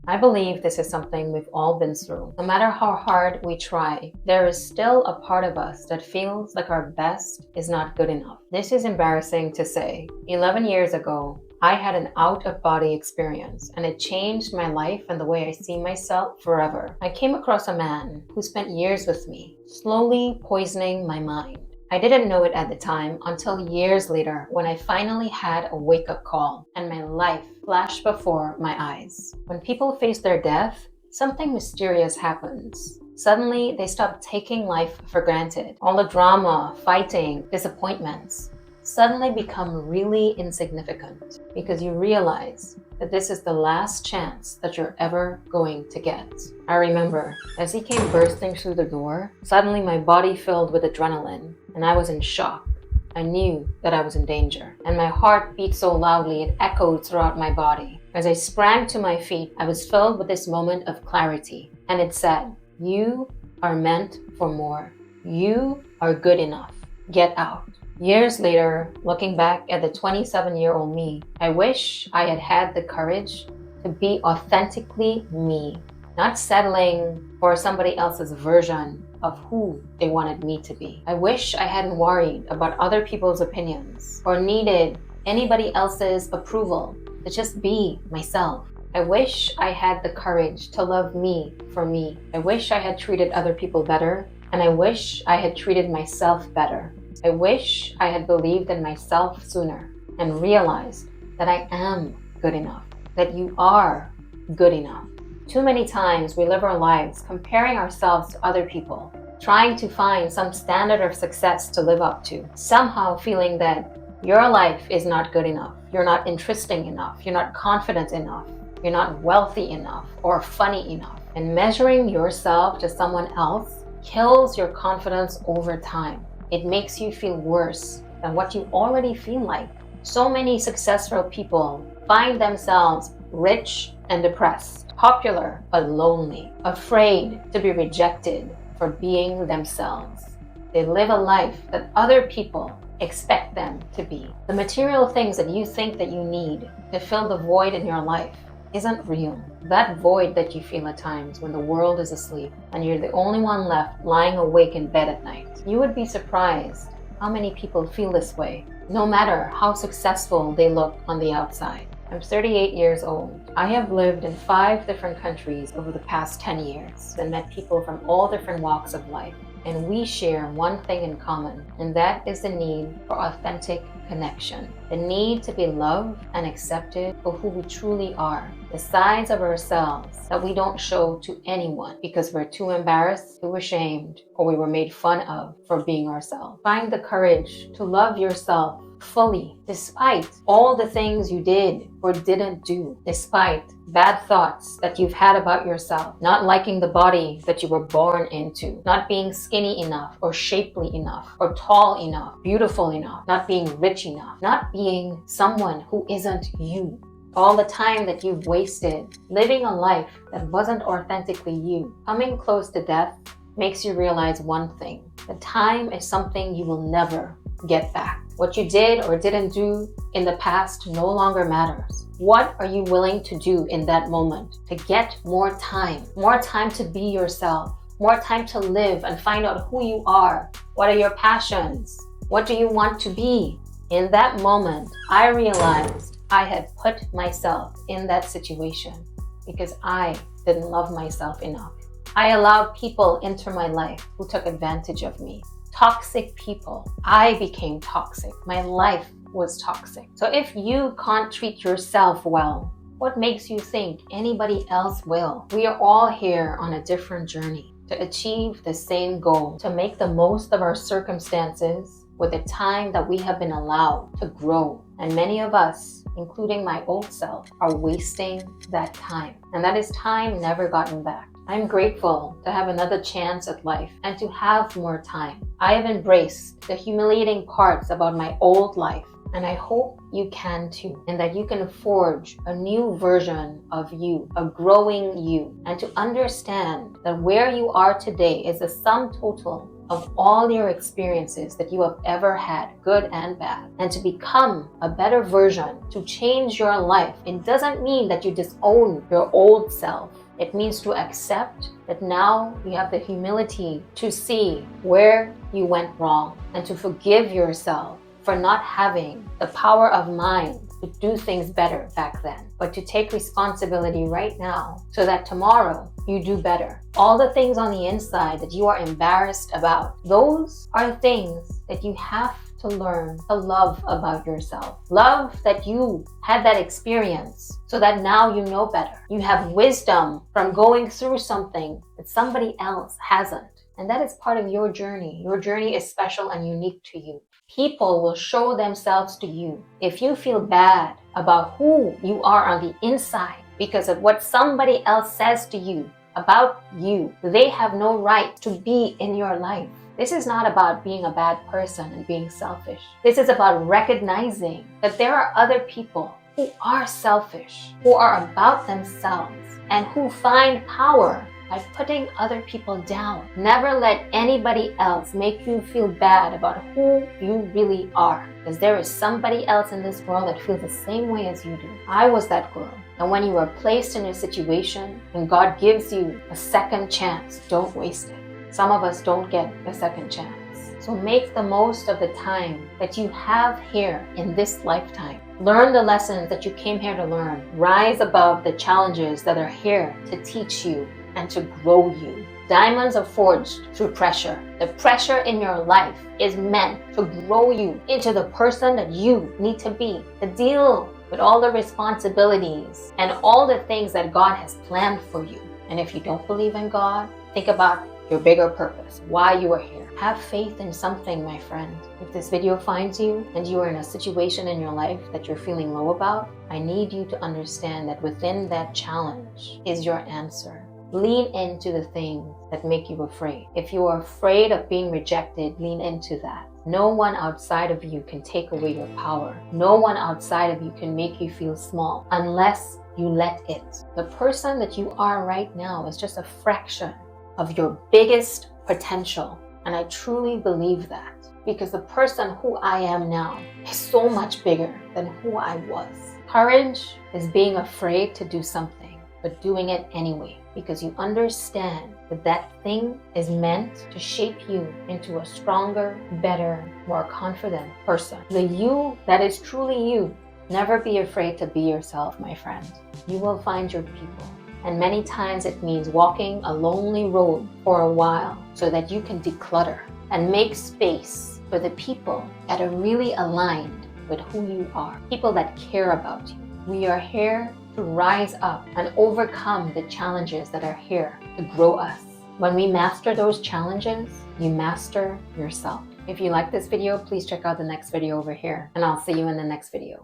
I believe this is something we've all been through. No matter how hard we try, there is still a part of us that feels like our best is not good enough. This is embarrassing to say. 11 years ago, I had an out-of-body experience, and it changed my life and the way I see myself forever. I came across a man who spent years with me, slowly poisoning my mind. I didn't know it at the time until years later when I finally had a wake-up call and my life flashed before my eyes. When people face their death, something mysterious happens. Suddenly, they stop taking life for granted. All the drama, fighting, disappointments suddenly become really insignificant because you realize that this is the last chance that you're ever going to get. I remember as he came bursting through the door, suddenly my body filled with adrenaline and I was in shock. I knew that I was in danger, and my heart beat so loudly it echoed throughout my body. As I sprang to my feet, I was filled with this moment of clarity, and it said, "You are meant for more. You are good enough. Get out." Years later, looking back at the 27-year-old me, I wish I had had the courage to be authentically me, not settling for somebody else's version of who they wanted me to be. I wish I hadn't worried about other people's opinions or needed anybody else's approval to just be myself. I wish I had the courage to love me for me. I wish I had treated other people better, and I wish I had treated myself better. I wish I had believed in myself sooner and realized that I am good enough, that you are good enough. Too many times we live our lives comparing ourselves to other people, trying to find some standard of success to live up to, somehow feeling that your life is not good enough, you're not interesting enough, you're not confident enough, you're not wealthy enough or funny enough. And measuring yourself to someone else kills your confidence over time. It makes you feel worse than what you already feel like. So many successful people find themselves rich and depressed, popular but lonely, afraid to be rejected for being themselves. They live a life that other people expect them to be. The material things that you think that you need to fill the void in your life isn't real. That void that you feel at times when the world is asleep and you're the only one left lying awake in bed at night. You would be surprised how many people feel this way, no matter how successful they look on the outside. I'm 38 years old. I have lived in 5 different countries over the past 10 years and met people from all different walks of life. And we share one thing in common, and that is the need for authentic connection. The need to be loved and accepted for who we truly are. The sides of ourselves that we don't show to anyone because we're too embarrassed, too ashamed, or we were made fun of for being ourselves. Find the courage to love yourself fully, despite all the things you did or didn't do, despite bad thoughts that you've had about yourself, not liking the body that you were born into, not being skinny enough or shapely enough or tall enough, beautiful enough, not being rich enough, not being someone who isn't you. All the time that you've wasted living a life that wasn't authentically you. Coming close to death makes you realize one thing: that time is something you will never get back. What you did or didn't do in the past no longer matters. What are you willing to do in that moment to get more time to be yourself, more time to live and find out who you are? What are your passions? What do you want to be? In that moment, I realized I had put myself in that situation because I didn't love myself enough. I allowed people into my life who took advantage of me. Toxic people. I became toxic. My life was toxic. So if you can't treat yourself well, what makes you think anybody else will? We are all here on a different journey to achieve the same goal, to make the most of our circumstances with the time that we have been allowed to grow. And many of us, including my old self, are wasting that time. And that is time never gotten back. I'm grateful to have another chance at life and to have more time. I have embraced the humiliating parts about my old life, and I hope you can too, and that you can forge a new version of you, a growing you, and to understand that where you are today is the sum total of all your experiences that you have ever had, good and bad, and to become a better version, to change your life. It doesn't mean that you disown your old self. It means to accept that now you have the humility to see where you went wrong and to forgive yourself for not having the power of mind to do things better back then, but to take responsibility right now so that tomorrow you do better. All the things on the inside that you are embarrassed about, those are things that you have to learn to love about yourself. Love that you had that experience so that now you know better. You have wisdom from going through something that somebody else hasn't. And that is part of your journey. Your journey is special and unique to you. People will show themselves to you. If you feel bad about who you are on the inside because of what somebody else says to you about you, they have no right to be in your life. This is not about being a bad person and being selfish. This is about recognizing that there are other people who are selfish, who are about themselves, and who find power by putting other people down. Never let anybody else make you feel bad about who you really are, because there is somebody else in this world that feels the same way as you do. I was that girl. And when you are placed in a situation and God gives you a second chance, don't waste it. Some of us don't get a second chance. So make the most of the time that you have here in this lifetime. Learn the lessons that you came here to learn. Rise above the challenges that are here to teach you and to grow you. Diamonds are forged through pressure. The pressure in your life is meant to grow you into the person that you need to be, to deal with all the responsibilities and all the things that God has planned for you. And if you don't believe in God, think about your bigger purpose, why you are here. Have faith in something, my friend. If this video finds you and you are in a situation in your life that you're feeling low about, I need you to understand that within that challenge is your answer. Lean into the things that make you afraid. If you are afraid of being rejected, lean into that. No one outside of you can take away your power. No one outside of you can make you feel small unless you let it. The person that you are right now is just a fraction of your biggest potential. And I truly believe that, because the person who I am now is so much bigger than who I was. Courage is being afraid to do something, but doing it anyway, because you understand that that thing is meant to shape you into a stronger, better, more confident person. The you that is truly you. Never be afraid to be yourself, my friend. You will find your people. And many times it means walking a lonely road for a while so that you can declutter and make space for the people that are really aligned with who you are, people that care about you. We are here to rise up and overcome the challenges that are here to grow us. When we master those challenges, you master yourself. If you like this video, please check out the next video over here, and I'll see you in the next video.